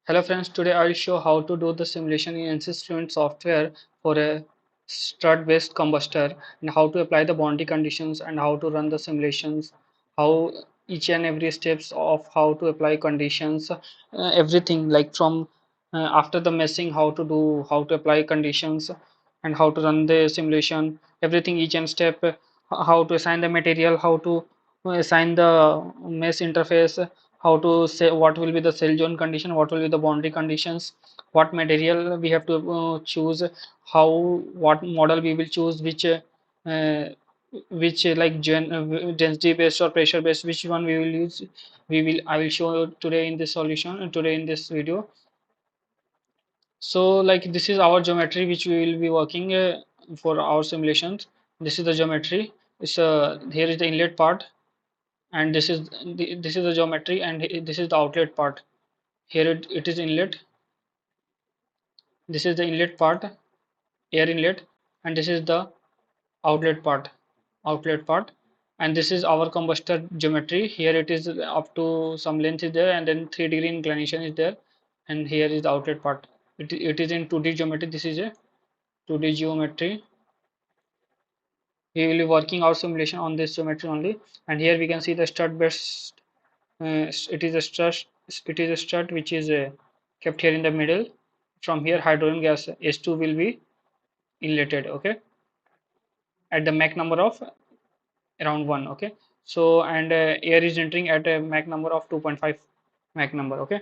Hello friends, today I will show how to do the simulation in ANSYS FLUENT software for a strut based combustor and how to apply the boundary conditions and how to run the simulations, how each and every steps of how to apply conditions, everything like from after the meshing, how to apply conditions and how to run the simulation, everything each and step, how to assign the material, how to assign the mesh interface, how to say what will be the cell zone condition, what will be the boundary conditions, what material we have to choose, how what model we will choose, uh, like density based or pressure based, which one we will use. I will show today in this solution, today in this video. So like this is our geometry which we will be working for our simulations. This is the geometry. It's here is the inlet part, and this is the geometry, and this is the outlet part. Here it is inlet. This is the inlet part, air inlet, and this is the outlet part, outlet part. And this is our combustor geometry. Here it is up to some length is there, and then 3-degree inclination is there, and here is the outlet part. It is in 2D geometry. This is a 2D geometry. We will be working our simulation on this geometry only. And here we can see the strut based. It is a strut. It is a strut which is kept here in the middle. From here, hydrogen gas S2 will be inletted. Okay, at the Mach number of around 1. Okay, so and air is entering at a Mach number of 2.5 Mach number. Okay,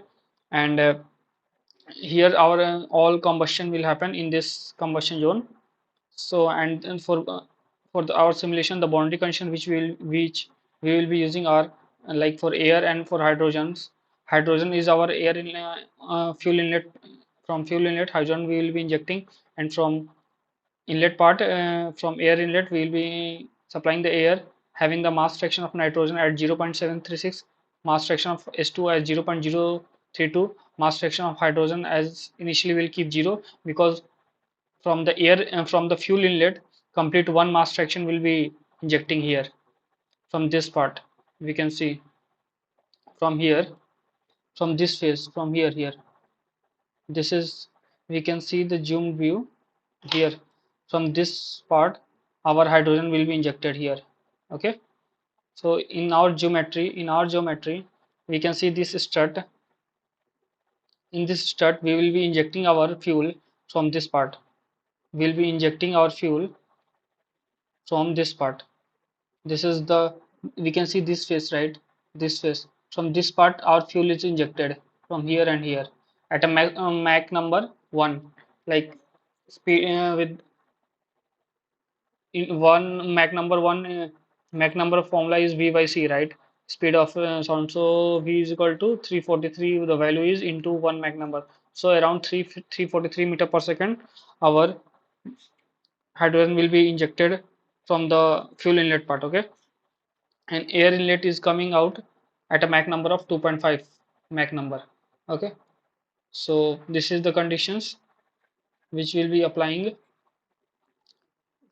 and here our all combustion will happen in this combustion zone. So and our simulation, the boundary condition which we will be using are like for air and for hydrogens. Hydrogen is our air in fuel inlet. From fuel inlet, hydrogen we will be injecting, and from inlet part, from air inlet we will be supplying the air having the mass fraction of nitrogen at 0.736, mass fraction of S2 as 0.032, mass fraction of hydrogen as initially will keep 0, because from the air from the fuel inlet complete one mass fraction will be injecting here. From this part we can see, from here, from this phase, from here, this is, we can see the zoom view here. From this part our hydrogen will be injected here. Okay, so in our geometry we can see this strut. In this strut we will be injecting our fuel. From this part we'll be injecting our fuel. From this part, this is the, we can see this phase, right? This phase, from this part our fuel is injected from here and here at a Mach number 1, like speed with in one Mach number 1, Mach number formula is V by C, right? Speed of sound, so V is equal to 343, the value is into 1 Mach number, so around 343 meter per second our hydrogen will be injected from the fuel inlet part. Okay, and air inlet is coming out at a Mach number of 2.5 Mach number. Okay, so this is the conditions which will be applying.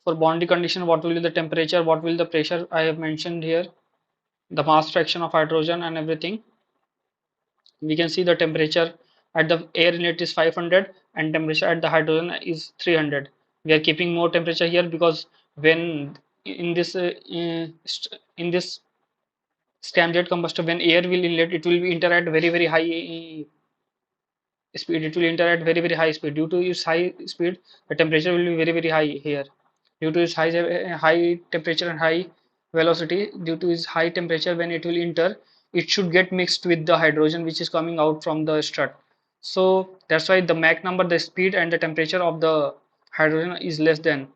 For boundary condition, what will be the temperature, what will the pressure, I have mentioned here, the mass fraction of hydrogen and everything. We can see the temperature at the air inlet is 500 and temperature at the hydrogen is 300. We are keeping more temperature here because when in this in this Scramjet combustor, when air will inlet, it will be interact very high speed. It will interact very high speed. Due to its high speed, the temperature will be very high here. Due to its high temperature and high velocity, due to its high temperature, when it will enter, it should get mixed with the hydrogen which is coming out from the strut. So that's why the Mach number, the speed and the temperature of the hydrogen is less than.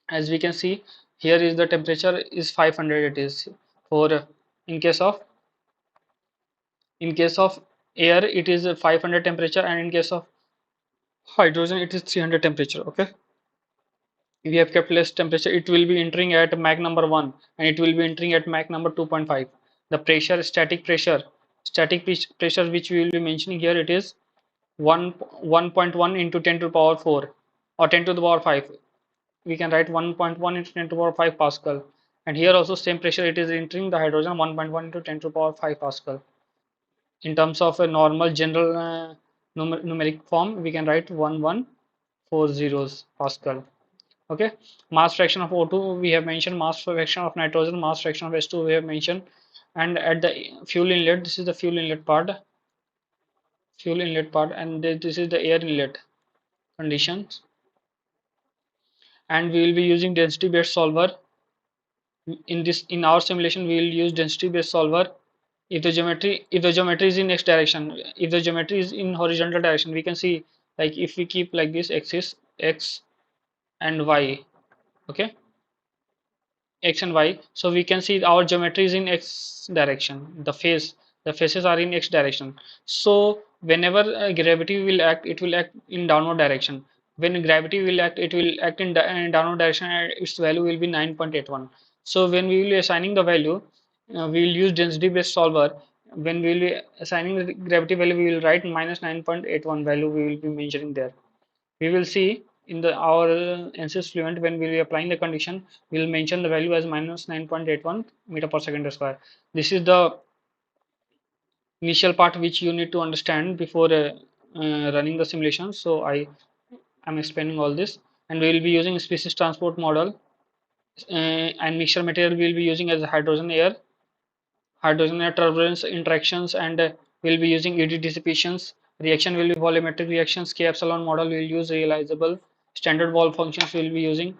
As we can see here is the temperature is 500. It is for in case of air it is 500 temperature, and in case of hydrogen it is 300 temperature. Okay, we have kept less temperature. It will be entering at Mach number 1 and it will be entering at Mach number 2.5. The pressure, static pressure which we will be mentioning here, it is 1.1 into 10 to the power 4 or 10 to the power 5. We can write 1.1 into 10 to the power 5 Pascal. And here also same pressure, it is entering the hydrogen 1.1 into 10 to the power 5 Pascal. In terms of a normal general numeric form, we can write 1140 Pascal. Okay, mass fraction of O2 we have mentioned, mass fraction of nitrogen, mass fraction of H2 we have mentioned, and at the fuel inlet, this is the fuel inlet part, and this is the air inlet conditions, and we will be using density based solver. In our simulation we will use density based solver. If the geometry is in x direction, if the geometry is in horizontal direction, we can see, like if we keep like this axis x and y, okay, x and y, so we can see our geometry is in x direction, the faces are in x direction. So whenever gravity will act, it will act in downward direction. When gravity will act, it will act in downward direction, and its value will be 9.81. So when we will be assigning the value, we will use density based solver. When we will be assigning the gravity value, we will write minus 9.81 value we will be measuring there. We will see in the our ANSYS FLUENT, when we will be applying the condition, we will mention the value as minus 9.81 meter per second square. This is the initial part which you need to understand before running the simulation. So I am explaining all this, and we will be using species transport model, and mixture material we will be using as hydrogen air turbulence interactions, and we'll be using ED dissipations. Reaction will be volumetric reactions. K epsilon model will use realizable. Standard wall functions we will be using,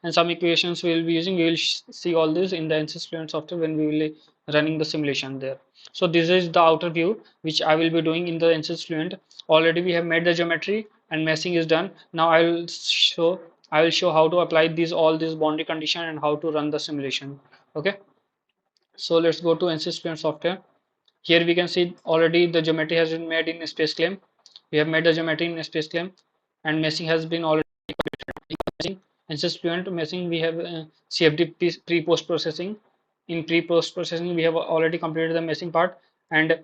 and some equations we will be using. We will see all this in the ANSYS Fluent software when we will be running the simulation there. So this is the outer view which I will be doing in the ANSYS Fluent. Already we have made the geometry and meshing is done. Now I will show how to apply all these boundary condition and how to run the simulation. Okay. So let's go to ANSYS Fluent software. Here we can see already the geometry has been made in spaceclaim. We have made the geometry in spaceclaim, and meshing has been already meshing. ANSYS Fluent meshing, we have CFD pre-post processing. In pre-post processing, we have already completed the meshing part. And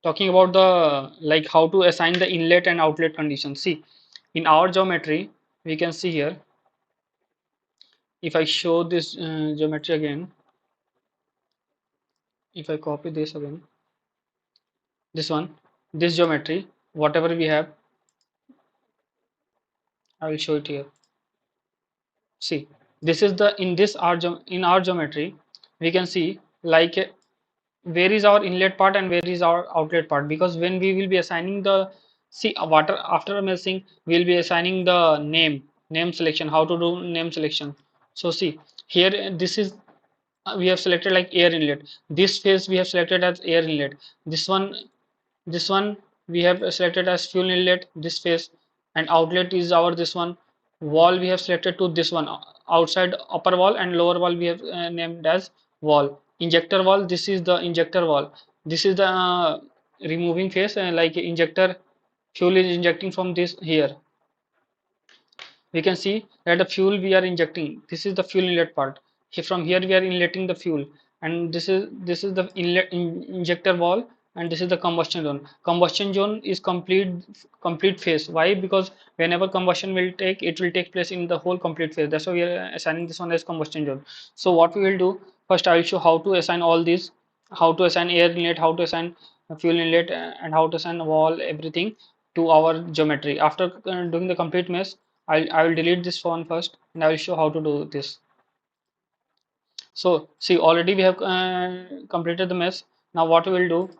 talking about the like how to assign the inlet and outlet conditions. See, in our geometry, we can see here. If I show this geometry again, if I copy this again, this one, this geometry, whatever we have, I will show it here. See, this is the in our geometry, we can see like where is our inlet part and where is our outlet part, because when we will be assigning the, see, water after meshing we will be assigning the name selection, how to do name selection. So see here, this is we have selected like air inlet, this phase we have selected as air inlet, this one we have selected as fuel inlet, this phase, and outlet is our this one. Wall we have selected to this one, outside upper wall, and lower wall we have named as wall. Injector wall, this is the injector wall, this is the removing phase, like injector, fuel is injecting from this here. We can see that the fuel we are injecting, this is the fuel inlet part. From here we are inletting the fuel, and this is the injector wall, and this is the combustion zone. Combustion zone is complete phase. Why? Because whenever combustion will take, it will take place in the whole complete phase. That's why we are assigning this one as combustion zone. So what we will do, first I will show how to assign all these, how to assign air inlet, how to assign fuel inlet, and how to assign wall, everything to our geometry. After doing the complete mesh, I will delete this one first, and I will show how to do this. So see, already we have completed the mesh. Now what we will do,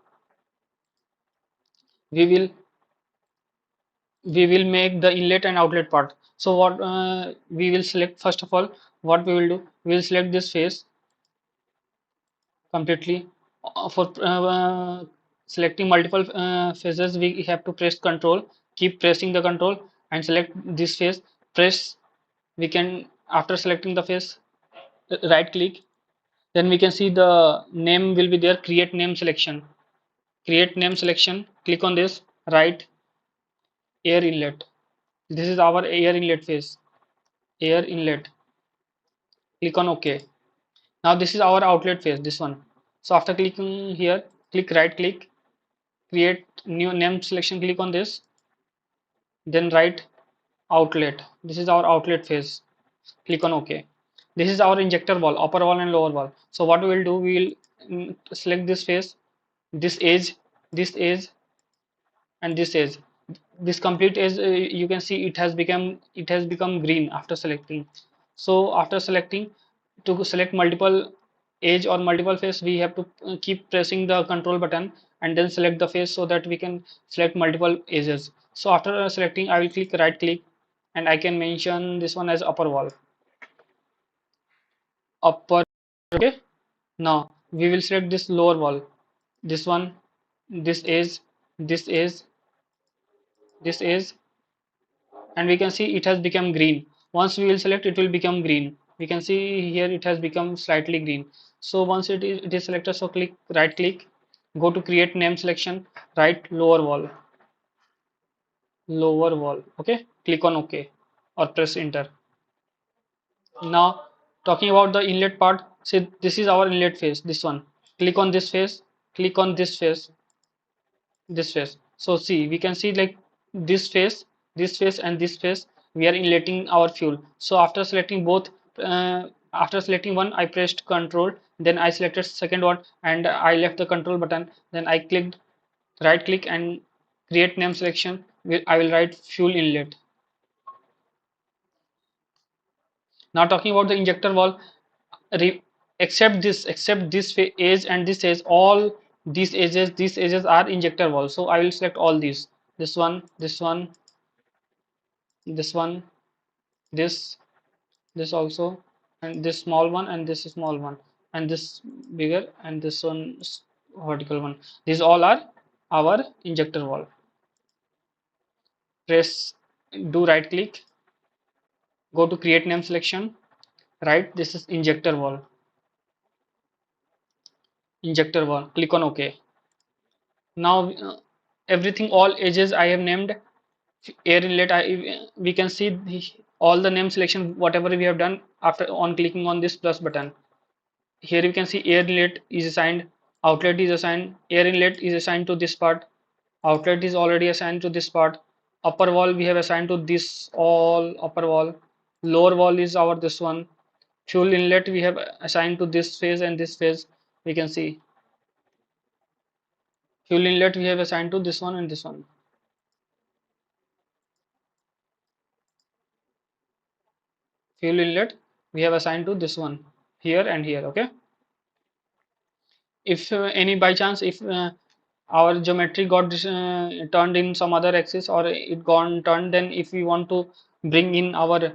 we will make the inlet and outlet part. So what we will select, first of all, what we will do, we will select this face completely. For selecting multiple phases, we have to press control, keep pressing the control, and select this phase. Press, we can, after selecting the phase, right click, then we can see the name will be there, create name selection. Create name selection, click on this, right, air inlet, this is our air inlet phase, air inlet, click on OK. Now this is our outlet phase, this one. So after clicking here, click right click, create new name selection, click on this, then write outlet, this is our outlet phase, click on OK. This is our injector wall, upper wall and lower wall. So what we will do, we will select this phase, this edge, this age, and this age. This complete age, you can see it has become green after selecting. So after selecting, to select multiple age or multiple face, we have to keep pressing the control button and then select the face so that we can select multiple ages. So after selecting, I will click right click, and I can mention this one as upper wall. Upper. Okay. Now we will select this lower wall, this one, this is, this is, this is, and we can see it has become green. Once we will select, it will become green. We can see here it has become slightly green. So once it is selected, so click right click, go to create name selection, right lower wall. Okay, click on OK or press enter. Now talking about the inlet part, see this is our inlet face, this one. Click on this face, click on this face, this face. So see, we can see like this face, this face, and this face, we are inletting our fuel. So after selecting both, after selecting one, I pressed control, then I selected second one, and I left the control button, then I clicked right click and create name selection. I will write fuel inlet. Now talking about the injector valve, except this edge and this edge, all these edges are injector valve. So I will select all these, this one, this one, this one, this also, and this small one, and this small one, and this bigger, and this one vertical one. These all are our injector valve. Press, do right click, go to create name selection, right, this is injector valve, click on OK. Now everything, all edges I have named. Air inlet, we can see all the name selection whatever we have done after on clicking on this plus button. Here you can see air inlet is assigned, outlet is assigned, air inlet is assigned to this part, outlet is already assigned to this part, upper wall we have assigned to this, all upper wall, lower wall is our this one, fuel inlet we have assigned to this phase and this phase. We can see fuel inlet we have assigned to this one and this one. Fuel inlet we have assigned to this one, here and here. Okay. If any by chance, if our geometry got turned in some other axis, or it gone turned, then if we want to bring in our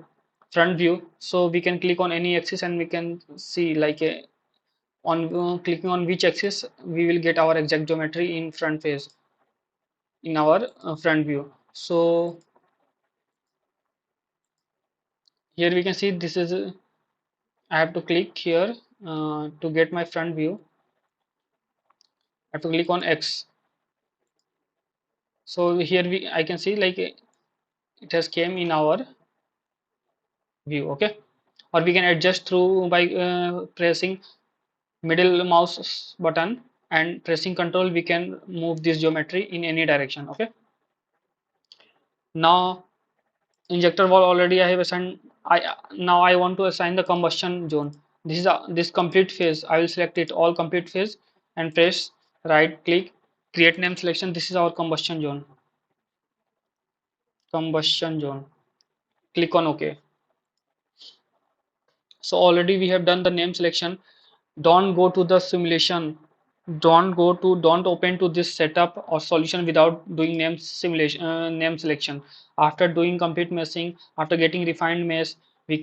front view, so we can click on any axis and we can see like on clicking on which axis we will get our exact geometry in front face, in our front view. So here we can see this is I have to click here to get my front view. I have to click on X. So here I can see like it has came in our view. Okay. Or we can adjust through by pressing middle mouse button and pressing control, we can move this geometry in any direction. Okay. Now injector valve already I have assigned. Now I want to assign the combustion zone. This is this complete phase. I will select it all complete phase and press right click, create name selection. This is our combustion zone. Combustion zone. Click on OK. So already we have done the name selection. Don't go to the simulation, don't open to this setup or solution without doing name simulation, name selection. After doing complete meshing, after getting refined mesh, we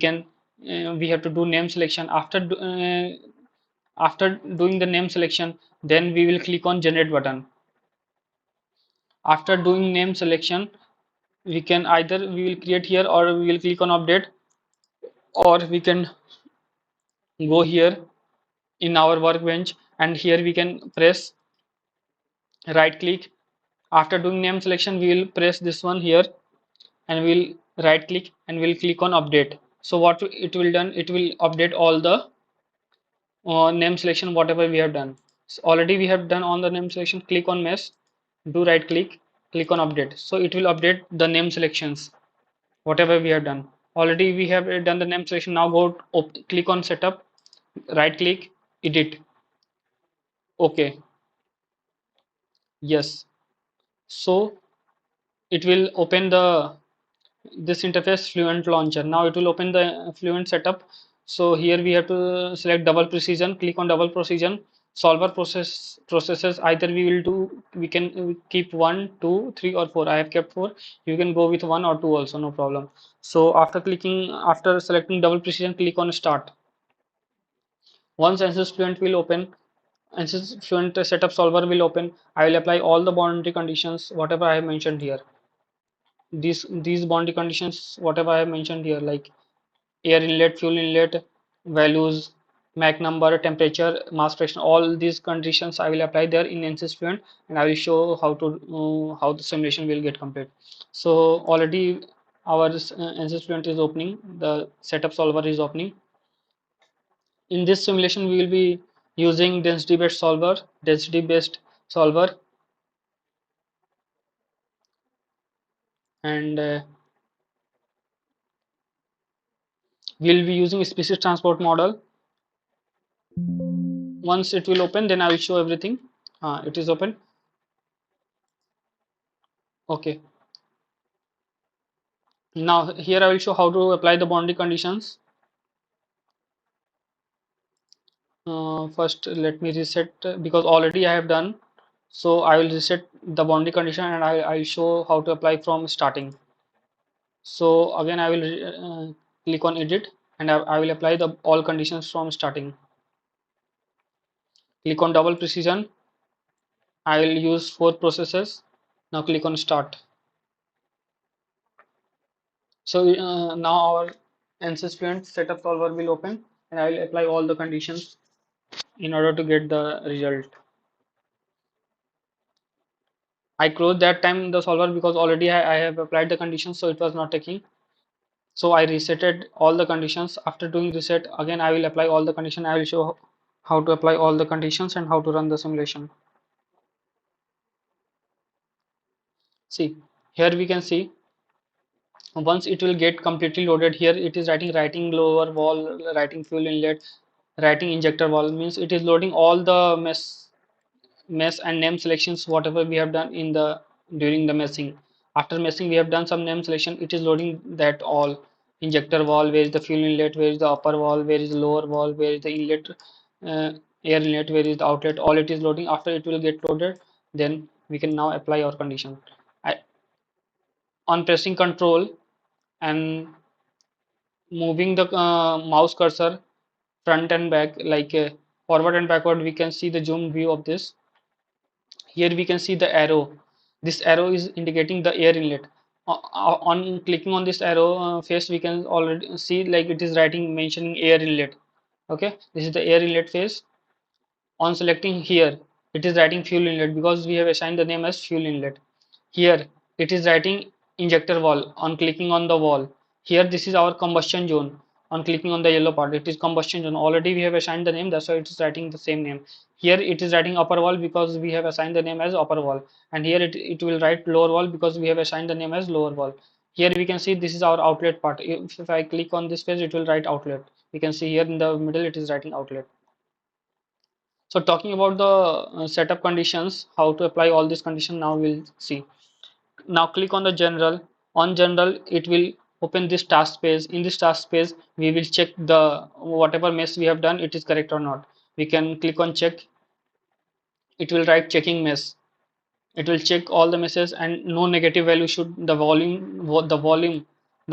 have to do name selection. After doing the name selection, then we will click on generate button. After doing name selection, we can either we will create here, or we will click on update, or we can go here in our workbench, and here we can press right click. After doing name selection, we will press this one here, and we'll right click and we'll click on update. So what it will done, it will update all the name selection whatever we have done. So already we have done on the name selection. Click on mesh, do right click, click on update, so it will update the name selections whatever we have done. Already we have done the name selection. Now go click on setup, right click, edit, okay. Yes. So it will open the this interface Fluent launcher. Now it will open the Fluent setup. So here we have to select double precision, click on double precision, solver processes. Either we can keep one, two, three, or four. I have kept four. You can go with one or two also, no problem. So after selecting double precision, click on start. Once ANSYS Fluent will open, ANSYS Fluent setup solver will open. I will apply all the boundary conditions, whatever I have mentioned here. These boundary conditions, whatever I have mentioned here, like air inlet, fuel inlet, values, Mach number, temperature, mass fraction, all these conditions I will apply there in ANSYS Fluent, and I will show how the simulation will get complete. So already our ANSYS Fluent is opening, the setup solver is opening. In this simulation, we will be using density based solver, and we will be using species transport model. Once it will open, then I will show everything. It is open. Okay. Now here I will show how to apply the boundary conditions. First, let me reset because already I have done. So I will reset the boundary condition, and I will show how to apply from starting. So again, I will click on edit, and I will apply the all conditions from starting. Click on double precision. I will use four processes. Now click on start. So now our ANSYS Fluent setup solver will open, and I will apply all the conditions in order to get the result. I closed that time the solver because already I have applied the conditions, so it was not taking. So I resetted all the conditions. After doing reset, again I will apply all the condition. I will show how to apply all the conditions and how to run the simulation. See, here we can see once it will get completely loaded. Here it is writing lower wall, writing fuel inlet, writing injector wall, means it is loading all the mess and name selections whatever we have done in the during the meshing. After meshing we have done some name selection. It is loading that all injector wall, where is the fuel inlet, where is the upper wall, where is the lower wall, where is the inlet, air inlet, where is the outlet. All it is loading. After it will get loaded, then we can now apply our condition. On pressing control and moving the mouse cursor front and back, like forward and backward, we can see the zoom view of this. Here we can see the arrow. This arrow is indicating the air inlet. On clicking on this arrow face, we can already see like it is writing mentioning air inlet. Okay, this is the air inlet face. On selecting here, it is writing fuel inlet because we have assigned the name as fuel inlet. Here it is writing injector wall. On clicking on the wall, here this is our combustion zone. On clicking on the yellow part, it is combustion zone. Already we have assigned the name, that's why it is writing the same name. Here it is writing upper wall because we have assigned the name as upper wall, and here it will write lower wall because we have assigned the name as lower wall. Here we can see this is our outlet part. If I click on this page, it will write outlet. We can see here in the middle it is writing outlet. So talking about the setup conditions, how to apply all these conditions, now we'll see. Now click on the general. On general, it will open this task page. In this task page, we will check the whatever mess we have done, it is correct or not. We can click on check. It will write checking mess. It will check all the messes, and no negative value should the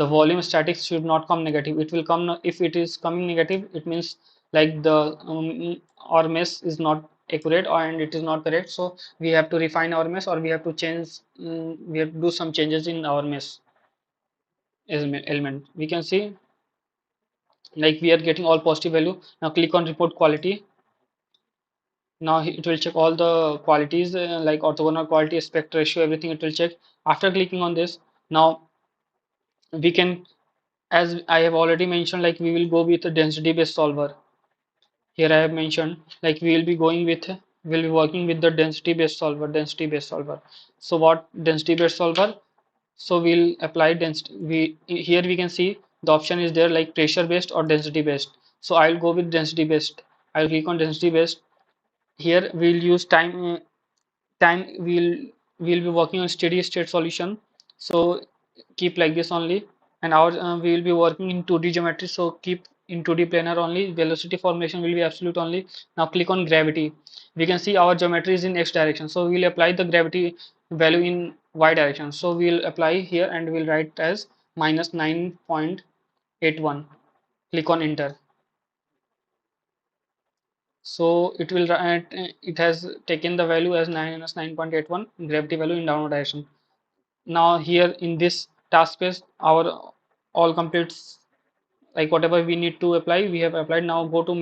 volume statics should not come negative. It will come, if it is coming negative, it means like the our mess is not accurate and it is not correct. So we have to refine our mess, or we have to change, we have to do some changes in our mess element. We can see like we are getting all positive value. Now click on report quality. Now it will check all the qualities like orthogonal quality, aspect ratio, everything it will check. After clicking on this, now we can, as I have already mentioned, like we will go with a density based solver. Here I have mentioned like we will be going with, we'll be working with the density based solver. So what density based solver? So we'll apply density. Here we can see the option is there like pressure based or density based. So I'll go with density based. I'll click on density based. Here we'll use time time we'll be working on steady state solution, so keep like this only. And our we will be working in 2D geometry, so keep in 2D planar only. Velocity formulation will be absolute only. Now click on gravity. We can see our geometry is in x direction, so we'll apply the gravity value in y direction. So we'll apply here and we'll write as minus 9.81. Click on enter. So it will it has taken the value as minus 9.81 gravity value in downward direction. Now here in this task space, our all completes, like whatever we need to apply we have applied. Now go to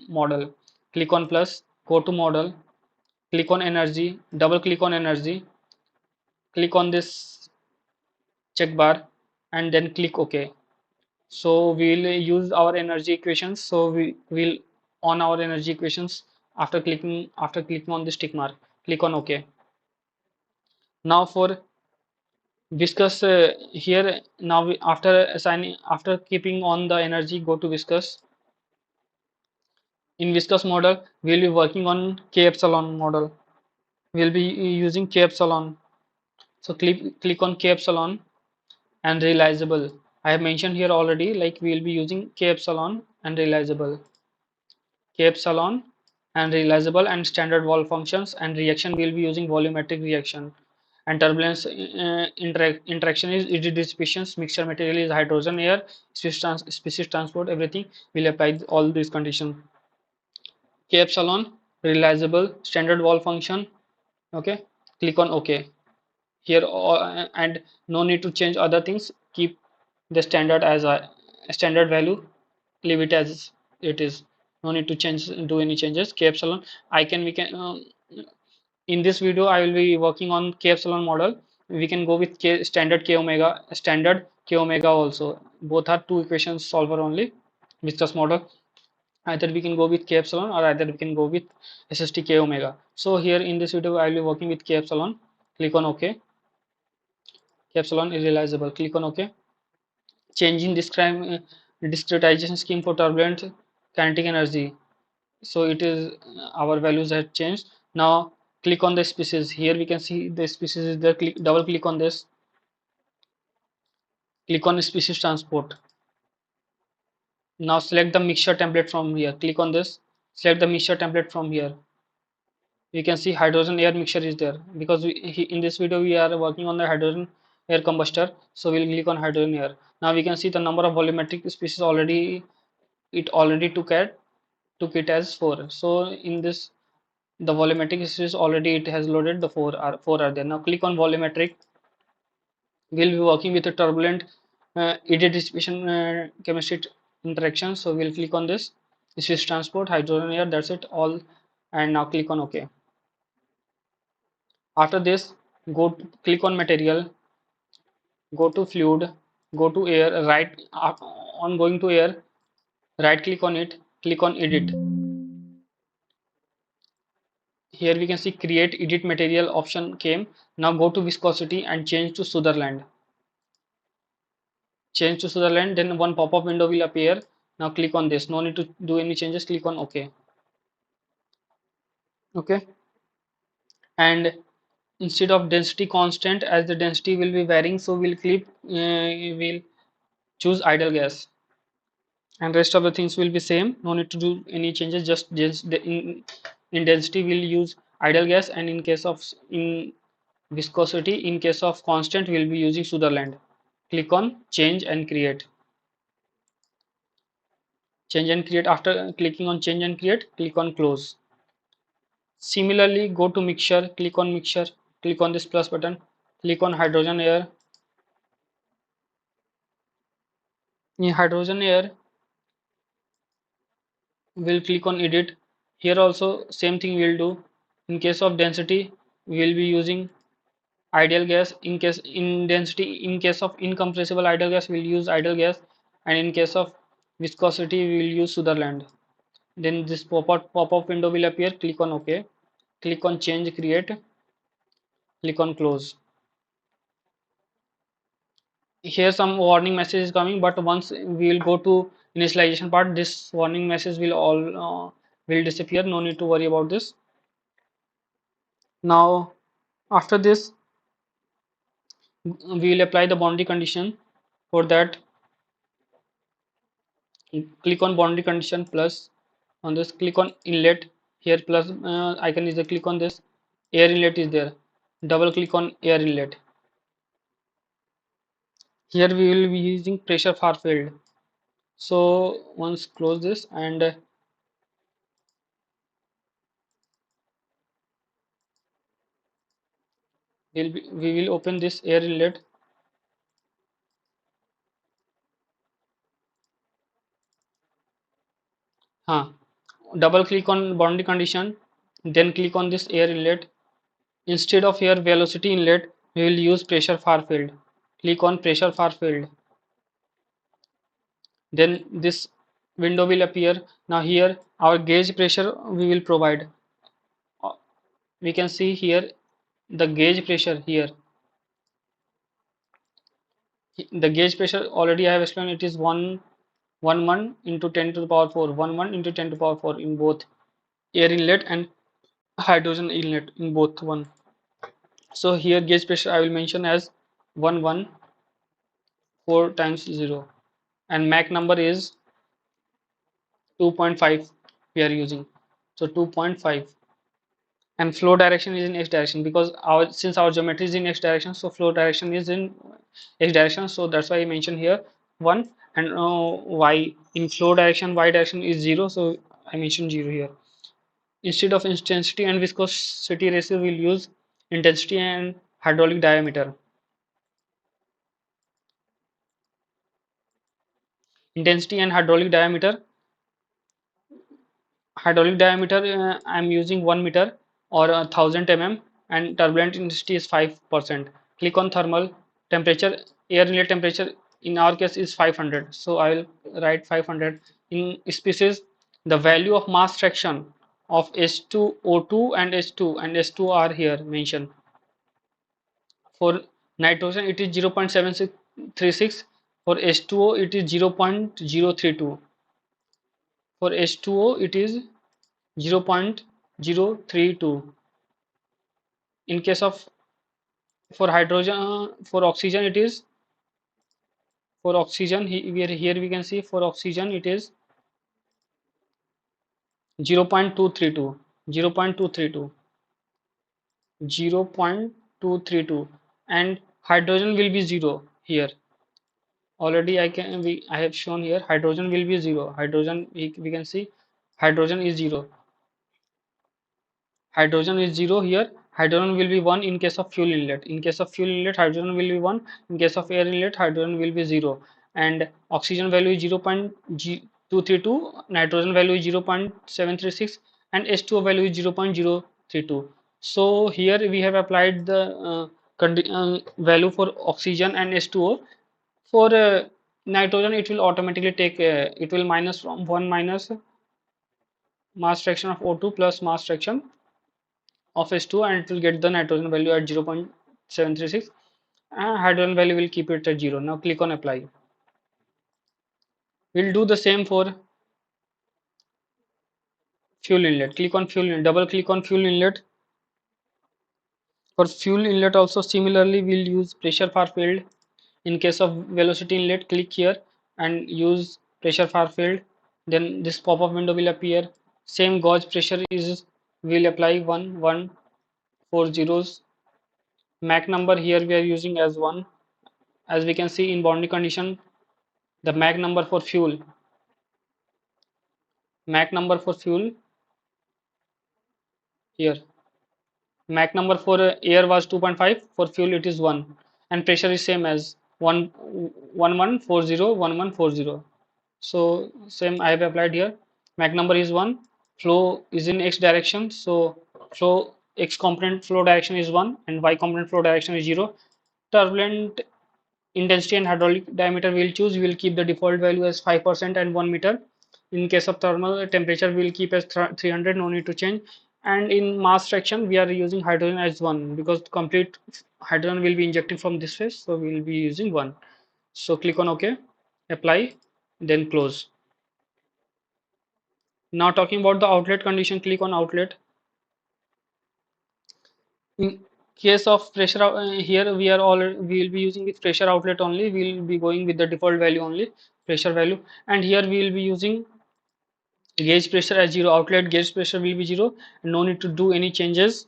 model, click on plus, go to model, click on energy, double click on energy, click on this check bar, and then click OK. So we'll use our energy equations. So we will on our energy equations after clicking on this tick mark. Click on OK. Now for viscous, here now after keeping on the energy, go to viscous. In viscous model we'll be working on k epsilon model. We'll be using k epsilon. So click on k epsilon and realizable. I have mentioned here already, like we'll be using k epsilon and realizable. K epsilon and realizable and standard wall functions. And reaction we'll be using volumetric reaction. And turbulence interaction is heat dissipations, mixture material is hydrogen air, species transport, everything will apply all these conditions. K epsilon, realizable, standard wall function. Okay, click on OK here. And no need to change other things. Keep the standard as a standard value, leave it as it is. No need to change, do any changes. K epsilon, we can in this video I will be working on k epsilon model. We can go with standard k omega also. Both are two equations solver only. Viscous model, either we can go with k epsilon or either we can go with SST k omega. So here in this video I will be working with k epsilon. Click on OK. K epsilon is realizable. Click on OK. Changing discretization scheme for turbulent kinetic energy. So it is our values have changed. Now click on the species. Here we can see the species is there. Double click on this. Click on species transport. Now select the mixture template from here. Click on this. Select the mixture template from here. You can see hydrogen air mixture is there, because in this video we are working on the hydrogen air combustor. So we'll click on hydrogen air. Now we can see the number of volumetric species already. It already took it as 4. So in this, the volumetric species already it has loaded the 4 are there. Now click on volumetric. We'll be working with a turbulent heat dissipation chemistry interaction. So we'll click on this. This is transport, hydrogen air, that's it all. And now click on OK. After this, click on material, go to fluid, go to air, on going to air, right click on it, click on edit. Here we can see create edit material option came. Now go to viscosity and change to Sutherland. Change to Sutherland, then one pop-up window will appear. Now click on this. No need to do any changes. Click on OK. Okay. And instead of density constant, as the density will be varying, so we'll choose ideal gas. And rest of the things will be same. No need to do any changes. Just in density we'll use ideal gas, and in case of in viscosity, in case of constant, we'll be using Sutherland. Click on change and create. Change and create. After clicking on change and create, click on close. Similarly, go to mixture, click on mixture, click on this plus button, click on hydrogen air. In hydrogen air, we'll click on edit. Here also same thing we'll do. In case of density, we'll be using ideal gas. In case of incompressible ideal gas, we'll use ideal gas, and in case of viscosity, we'll use Sutherland. Then this pop-up window will appear. Click on OK. Click on change create. Click on close. Here some warning message is coming, but once we will go to initialization part, this warning message will disappear. No need to worry about this. Now After this, we will apply the boundary condition. For that, click on boundary condition plus, on this click on inlet, here plus icon is there, click on this, air inlet is there, double click on air inlet. Here we will be using pressure far field. So once close this, and we will open this air inlet. Double click on boundary condition, then click on this air inlet. Instead of here velocity inlet, we will use pressure far field. Click on pressure far field. Then this window will appear. Now here our gauge pressure we will provide. We can see here the gauge pressure here. The gauge pressure already I have explained, it is 1 into 10 to the power 4, 1 into 10 to the power 4 in both air inlet and hydrogen inlet in both one. So here gauge pressure I will mention as 114 times 0, and Mach number is 2.5 we are using. So 2.5, and flow direction is in x direction, because our since our geometry is in x direction, so flow direction is in x direction, so that's why I mentioned here 1, and y in flow direction, y direction is 0, so I mentioned 0 here. Instead of intensity and viscosity ratio, we'll use intensity and hydraulic diameter. Intensity and hydraulic diameter, I'm using 1 meter or 1000 mm, and turbulent intensity is 5%. Click on thermal temperature, air inlet temperature in our case is 500, so I will write 500. In species, the value of mass fraction of H2O2 and H2 and S2 are here mentioned. For nitrogen it is 0.736, for H2O it is 0.032, for H2O it is 0.032. In case of, for hydrogen, for oxygen it is, for oxygen here we can see for oxygen it is 0.232, 0.232, 0.232, and hydrogen will be 0 here. Already I have shown here hydrogen will be 0. Hydrogen we can see hydrogen is 0. Hydrogen is 0 here. Hydrogen will be 1 in case of fuel inlet. In case of fuel inlet, hydrogen will be 1. In case of air inlet, hydrogen will be 0. And oxygen value is 0.232, nitrogen value is 0.736, and H2O value is 0.032. So here we have applied the value for oxygen and H2O. For nitrogen, it will automatically take, it will minus from 1 minus mass fraction of O2 plus mass fraction of H2, and it will get the nitrogen value at 0.736, and hydrogen value will keep it at 0. Now click on apply. We'll do the same for fuel inlet. Click on fuel inlet, double click on fuel inlet. For fuel inlet also similarly we'll use pressure far field. In case of velocity inlet, click here and use pressure far field. Then this pop-up window will appear. Same gauge pressure is, will apply 1 zeros. Mach number here we are using as 1. As we can see in boundary condition, the Mach number for fuel, Mach number for fuel here, Mach number for air was 2.5, for fuel it is 1, and pressure is same as 1140. So same I have applied here. Mach number is 1, flow is in x direction, so flow x component flow direction is 1 and y component flow direction is 0. Turbulent intensity and hydraulic diameter we will choose. We will keep the default value as 5% and 1 meter. In case of thermal temperature, we will keep as 300, no need to change. And in mass fraction, we are using hydrogen as 1, because complete hydrogen will be injected from this phase, so we will be using 1. So click on OK, apply, then close. Now talking about the outlet condition, click on outlet. case of pressure here we will be using with pressure outlet only. We will be going with the default value only, pressure value, and here we will be using gauge pressure as 0. Outlet gauge pressure will be 0, and no need to do any changes,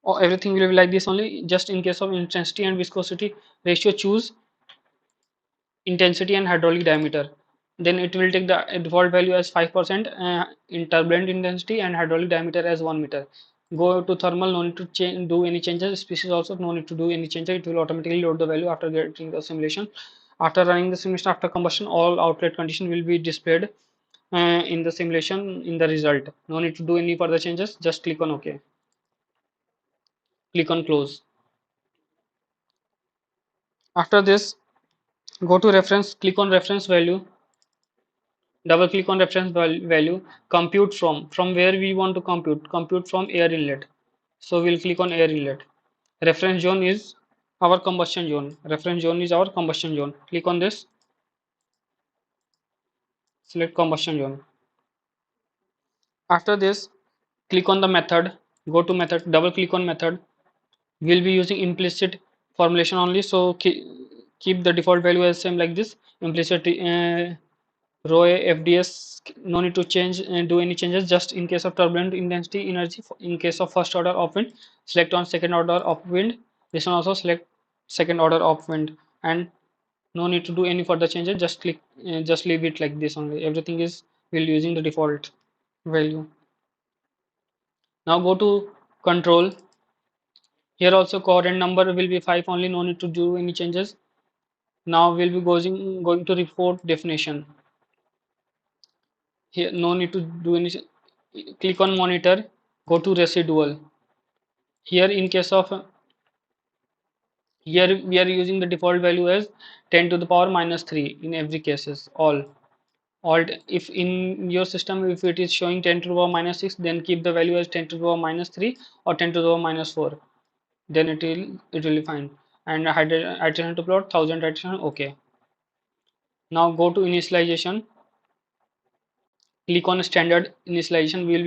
or everything will be like this only. Just in case of intensity and viscosity ratio, choose intensity and hydraulic diameter. Then it will take the default value as 5% in turbulent intensity and hydraulic diameter as 1 meter. Go to thermal, no need to do any changes. Species also no need to do any changes. It will automatically load the value after getting the simulation. After running the simulation, after combustion, all outlet condition will be displayed in the simulation in the result. No need to do any further changes. Just click on OK. Click on close. After this, go to reference. Click on reference value. Double click on reference value. Compute from where we want to compute from air inlet. So we'll click on air inlet. Reference zone is our combustion zone. Reference zone is our combustion zone. Click on this. Select combustion zone. After this, click on the method. Go to method. Double click on method. We'll be using implicit formulation only, so keep the default value as same like this. Implicit rho a FDS, no need to change and do any changes. Just in case of turbulent intensity energy, in case of first order of wind, select on second order of wind. This one also select second order of wind, and no need to do any further changes. Just click, just leave it like this only. Everything is will using the default value. Now go to control. Here also coordinate number will be 5 only. No need to do any changes. Now we'll be going to report definition. Here no need to do any. Click on monitor. Go to residual. Here in case of here we are using the default value as 10 to the power minus 3 in every cases. All if in your system if it is showing 10 to the power minus 6, then keep the value as 10 to the power minus 3 or 10 to the power minus 4. Then it will be fine. And iteration to plot 1000 iteration. Okay. Now go to initialization. Click on standard initialization. We'll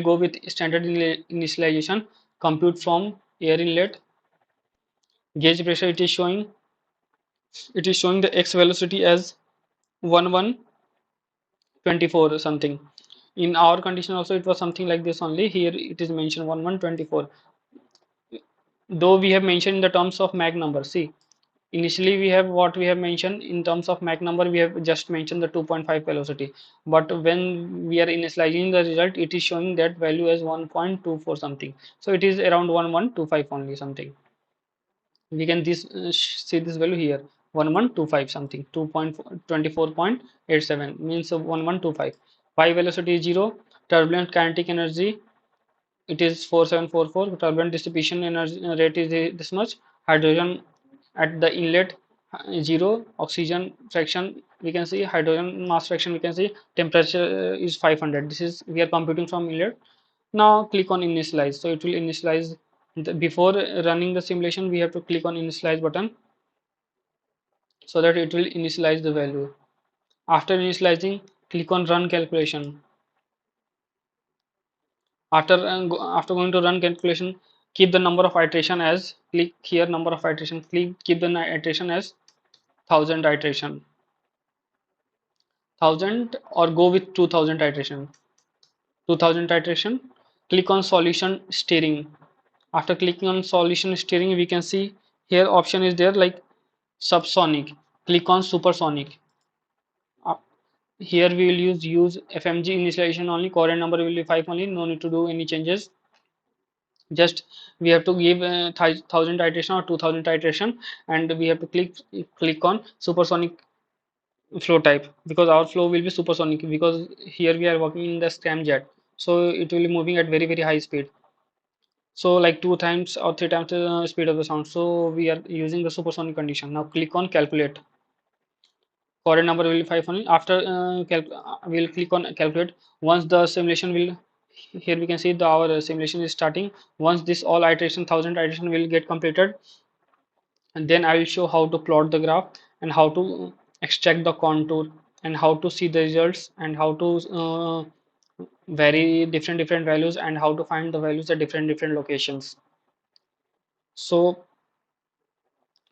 go with standard initialization. Compute from air inlet. Gauge pressure it is showing the x velocity as 1124 or something. In our condition also it was something like this only. Here it is mentioned 1124. Though we have mentioned in the terms of Mach number. See, initially we have what we have mentioned in terms of Mach number. We have just mentioned the 2.5 velocity, but when we are initializing the result, it is showing that value as 1.24 something. So it is around 1125 only something. We can see this value here 1125 something. 2.24.87 means 1125. Pi velocity is 0. Turbulent kinetic energy it is 4744. Turbulent dissipation energy rate is this much. Hydrogen at the inlet 0. Oxygen fraction we can see. Hydrogen mass fraction we can see. Temperature is 500. This is we are computing from inlet. Now click on initialize. So it will initialize. Before running the simulation we have to click on initialize button, so that it will initialize the value. After initializing, click on run calculation. After going to run calculation, keep the number of iteration as, click here number of iteration, keep the iteration as 1000 iteration, 1000, or go with 2000 iteration. 2000 iteration. Click on solution steering. After clicking on solution steering, we can see here option is there like subsonic. Click on supersonic. Uh, Here we will use FMG initialization only. Coordinate number will be 5 only. No need to do any changes. Just we have to give 1000 iteration or 2000 iteration, and we have to click on supersonic flow type, because our flow will be supersonic, because here we are working in the scramjet, so it will be moving at very high speed, so like 2 times or 3 times the speed of the sound. So we are using the supersonic condition. Now click on calculate. Coordinate number will be 5 only. After we'll click on calculate. Once the simulation will, here we can see our simulation is starting. Once this all iteration 1000 iteration will get completed, and then I will show how to plot the graph and how to extract the contour and how to see the results and how to vary different values and how to find the values at different locations. So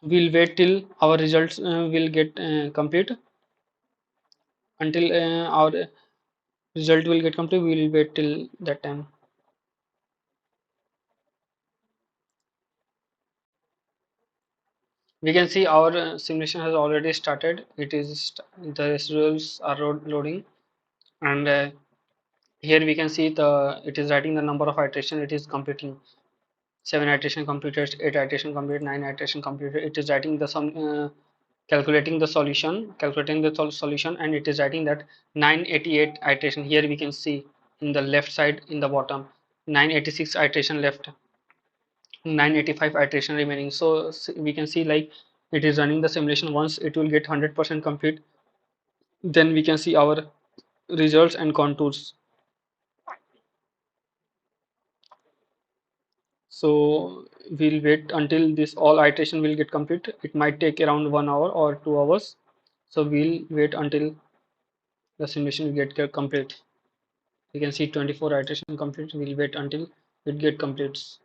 we'll wait till our results will get complete. Until our result will get complete, we will wait till that time. We can see our simulation has already started. It is the results are loading, and here we can see it is writing the number of iteration it is completing. 7 iteration completed, 8 iteration completed, 9 iteration completed. It is writing the sum, calculating the solution, solution, and it is writing that 988 iteration. Here we can see in the left side in the bottom 986 iteration left, 985 iteration remaining. So we can see like it is running the simulation. Once it will get 100% complete, then we can see our results and contours. So we'll wait until this all iteration will get complete. It might take around 1 hour or 2 hours. So we'll wait until the simulation will get complete. You can see 24 iteration complete. We'll wait until it get completes.